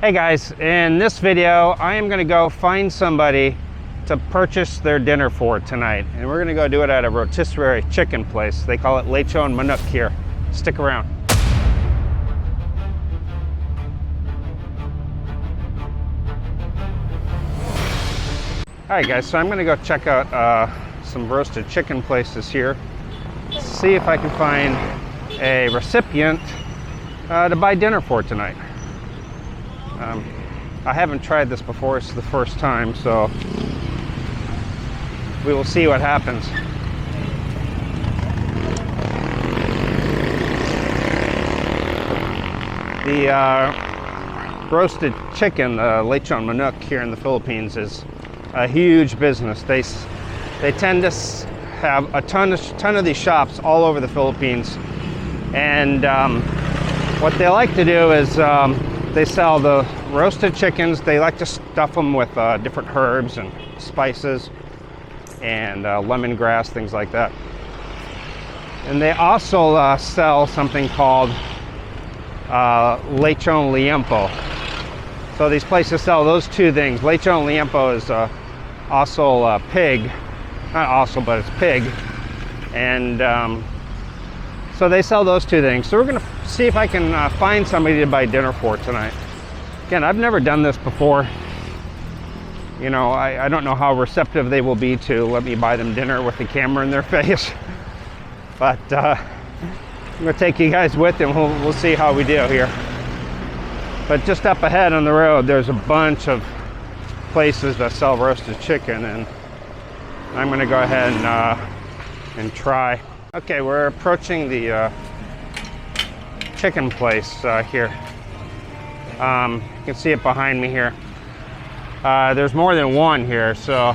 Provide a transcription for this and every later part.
Hey guys, in this video I am going to go find somebody to purchase their dinner for tonight, and we're going to go do it at a rotisserie chicken place. They call it Lechon Manok here. Stick around. Alright guys, so I'm going to go check out some roasted chicken places here, see if I can find a recipient to buy dinner for tonight. I haven't tried this before, it's the first time, so we will see what happens. The roasted chicken, Lechon Manok here in the Philippines, is a huge business. They tend to have a ton of these shops all over the Philippines, and what they like to do is they sell the roasted chickens. They like to stuff them with different herbs and spices and lemongrass, things like that. And they also sell something called lechon liempo. So these places sell those two things. Lechon liempo is also pig, not also, but it's pig. And so they sell those two things. So we're gonna see if I can find somebody to buy dinner for tonight. Again, I've never done this before. You know, I don't know how receptive they will be to let me buy them dinner with the camera in their face. But I'm gonna take you guys with, and we'll see how we do here. But just up ahead on the road, there's a bunch of places that sell roasted chicken, and I'm gonna go ahead and try. Okay, we're approaching the chicken place here. You can see it behind me here. There's more than one here, so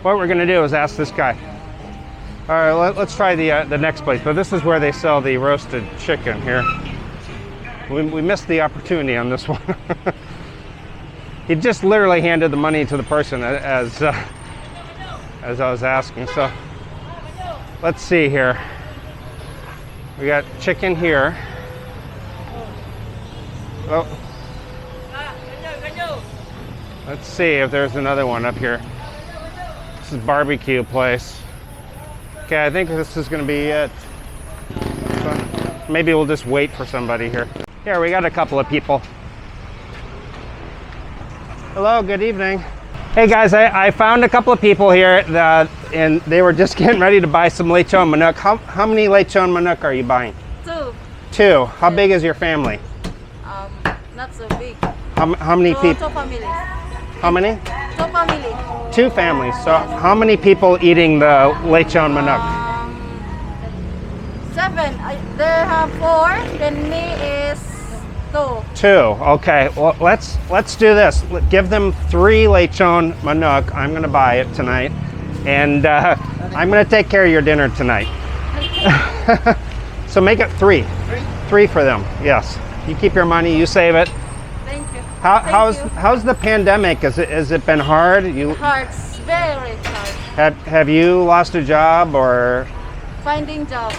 what we're gonna do is ask this guy. All right, let's try the next place, but this is where they sell the roasted chicken here. We missed the opportunity on this one. He just literally handed the money to the person as I was asking. So let's see here. We got chicken here. Oh. Let's see if there's another one up here. This is barbecue place. Okay, I think this is going to be it. So maybe we'll just wait for somebody here. Here, we got a couple of people. Hello, good evening. Hey guys, I found a couple of people here and they were just getting ready to buy some Lechon Manok. How many Lechon Manok are you buying? Two. How big is your family? Not so big. How many people? Two families. How many? Two families. Two families. So how many people eating the Lechon Manok? 7. They have 4. Then me is 2. 2. Okay. Well, let's do this. Give them 3 Lechon Manok. I'm going to buy it tonight, and I'm going to take care of your dinner tonight. So make it 3. 3 for them. Yes. You keep your money. You save it. Thank you. How's the pandemic? Has it been hard? Hard. Very hard. Have you lost a job or? Finding job.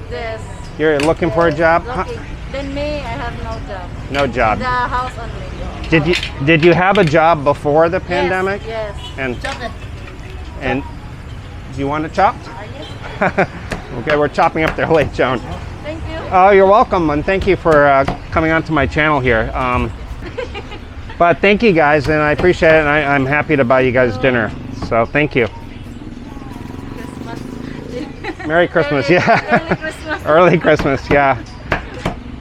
Yes. You're looking for a job? Looking. Then me, I have no job. No job. The house only. Did you have a job before the pandemic? Yes. And do you want it chopped? Okay, we're chopping up their lechon. Thank you. Oh, you're welcome, and thank you for coming onto my channel here. But thank you guys, and I appreciate it, and I'm happy to buy you guys dinner. So thank you. Christmas. Merry Christmas, Early yeah. Early Christmas, yeah.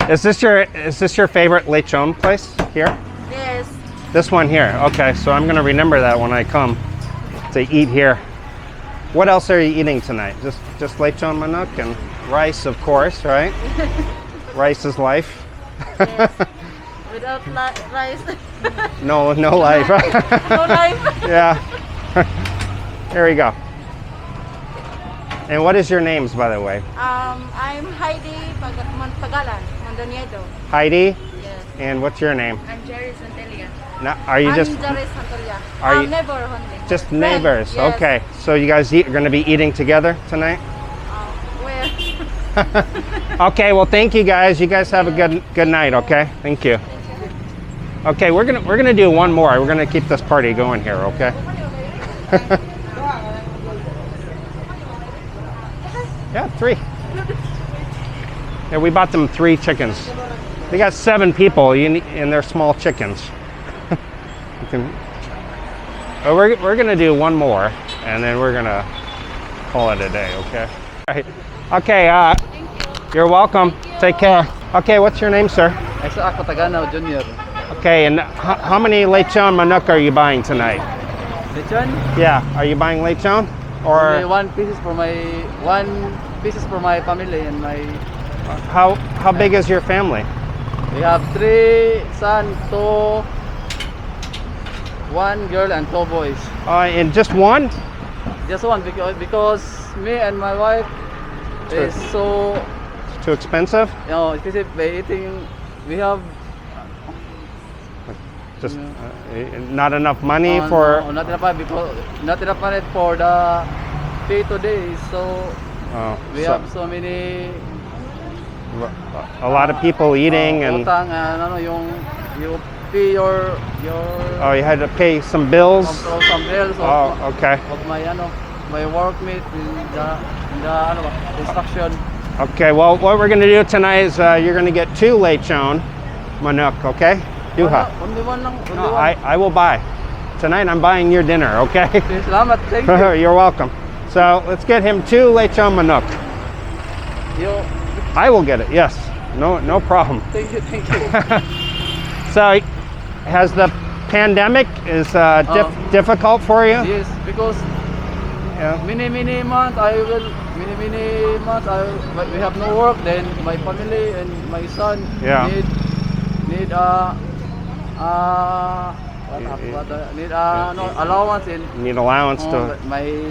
Is this your favorite lechon place here? Yes. This one here. Okay, so I'm gonna remember that when I come to eat here. What else are you eating tonight? Just lechon manok and rice, of course, right? Rice is life. Yes. Without rice. No life. No life. Yeah. Here we go. And what is your names, by the way? I'm Heidi Pagalan, Mondoniedo. Heidi? Yes. And what's your name? I'm Jerry Santelia. Now, are you just Jerry Santelia. Are you neighbor only. just Friend, neighbors? yes. Okay. So you guys are going to be eating together tonight? Where? Okay, well thank you guys. You guys have a good night, okay? Thank you. Okay, we're gonna do one more. We're gonna keep this party going here, okay? Yeah, 3. Yeah, we bought them 3 chickens. They got 7 people, and they're small chickens. You can, oh, we're gonna do one more, and then we're gonna call it a day, okay? All right. Okay, you're welcome. Take care. Okay, what's your name, sir? Ako Taganaw Junior. Okay, and how many lechon manok are you buying tonight? Lechon? Yeah, are you buying lechon? Only Or one pieces for my family and my. how big is your family? We have 3 sons, 2, 1 girl and 2 boys. And just one? Just one because me and my wife is so It's too expensive? expensive by eating. We have Just not enough money for. no, not enough because not enough money for the pay today. So Oh, we have so many. a lot of people eating and. Utang, you pay your Oh, you had to pay some bills. some bills Oh, okay. of my workmate in the construction. Okay. Well, what we're gonna do tonight is you're gonna get 2 lechon manok. Okay. Duha. Only one lang. Only No, one. I will buy. Tonight I'm buying your dinner. Okay. Okay, salamat. Thank you. You're welcome. So let's get him 2 lechon manok. You. I will get it. Yes. No problem. Thank you. So, has the pandemic is difficult for you? Yes, because Yeah. many months we have no work. Then my family and my son Yeah. need no allowance in. Need allowance to.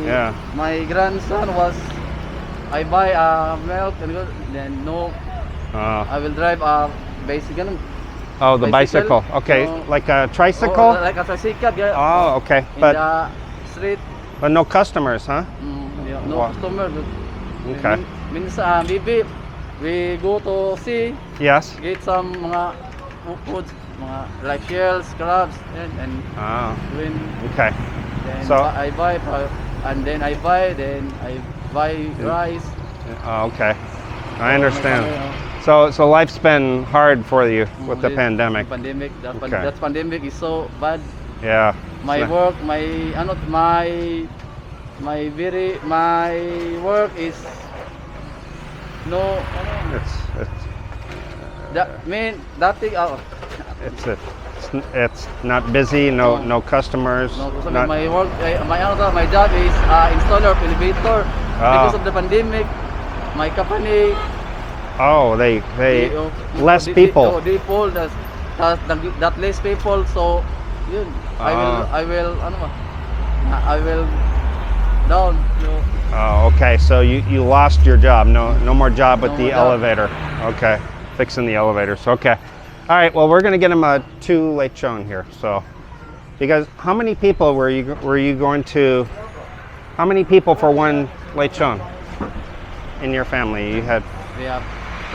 Yeah. My grandson was I buy milk and then no I will drive a bicycle. Oh, the bicycle. Okay, like a tricycle. Like a tricycle. Yeah. Oh, okay. In But the street. no customers, huh? Yeah, no Wow. customer. Okay. Minsan maybe we go to sea, Yes. get some mga food, mga like shells, crabs, and Oh, when okay. then So- I buy then I buy rice. Oh, okay. I understand. So life's been hard for you with the pandemic. Pandemic. Okay. That pandemic is so bad. Yeah. My So- work, my work is no. It's That mean that thing. it's not busy. No customers. No, so not- my work, my job is installer, elevator. Because of the pandemic, my company. Oh, they less people. They pull that less people. So, yun. I will down. Oh, okay. So you lost your job. No more job with No the more job. elevator. Okay, fixing the elevators. Okay. All right. Well, we're gonna get him a 2 lechon here. So, because how many people were you going to? How many people for 1 lechon in your family? You had We have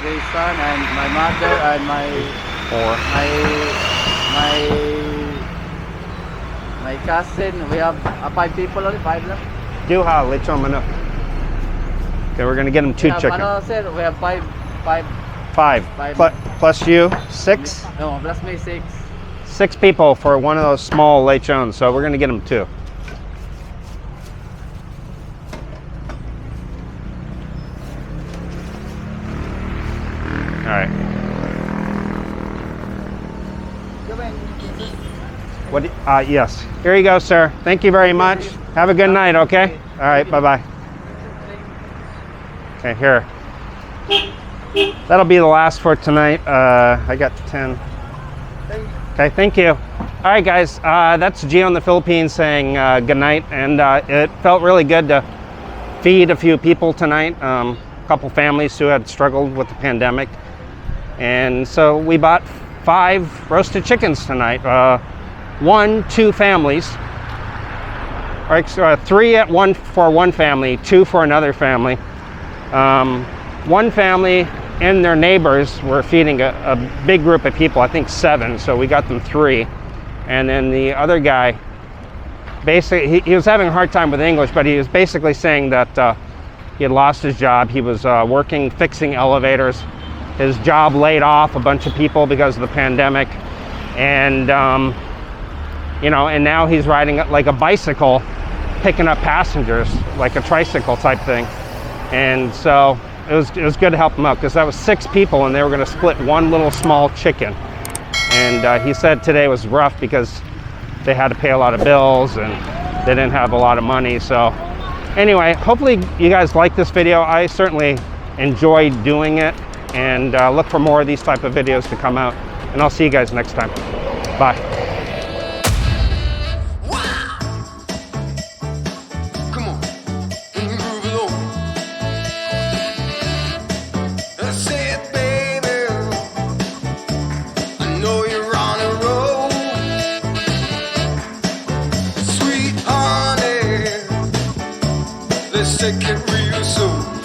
3 sons and my mother and my 4. my cousin. We have 5 people only, 5 lang. Duha lechon manok. Okay, we're gonna get him 2 We have, chicken. sir, we have 5. 5. Plus you 6. No, plus me 6. 6 people for one of those small lechons. So we're gonna get him 2. All right. What? Yes. Here you go, sir. Thank you very much. Have a good night. Okay. All right. Bye bye. Okay. Here. That'll be the last for tonight. I got 10. Okay. Thank you. All right, guys. That's Gio in the Philippines saying good night, and it felt really good to feed a few people tonight. A couple families who had struggled with the pandemic. And so we bought 5 roasted chickens tonight. 2 families. Or 3 for one family, 2 for another family. One family and their neighbors were feeding a big group of people, I think 7, so we got them 3. And then the other guy, basically, he was having a hard time with English, but he was basically saying that he had lost his job. He was working, fixing elevators. His job laid off a bunch of people because of the pandemic. And, you know, and now he's riding like a bicycle, picking up passengers, like a tricycle type thing. And so it was good to help him out, because that was 6 people and they were going to split one little small chicken. And he said today was rough because they had to pay a lot of bills and they didn't have a lot of money. So anyway, hopefully you guys like this video. I certainly enjoyed doing it, and look for more of these type of videos to come out. And I'll see you guys next time. Bye. Let's take it real soon.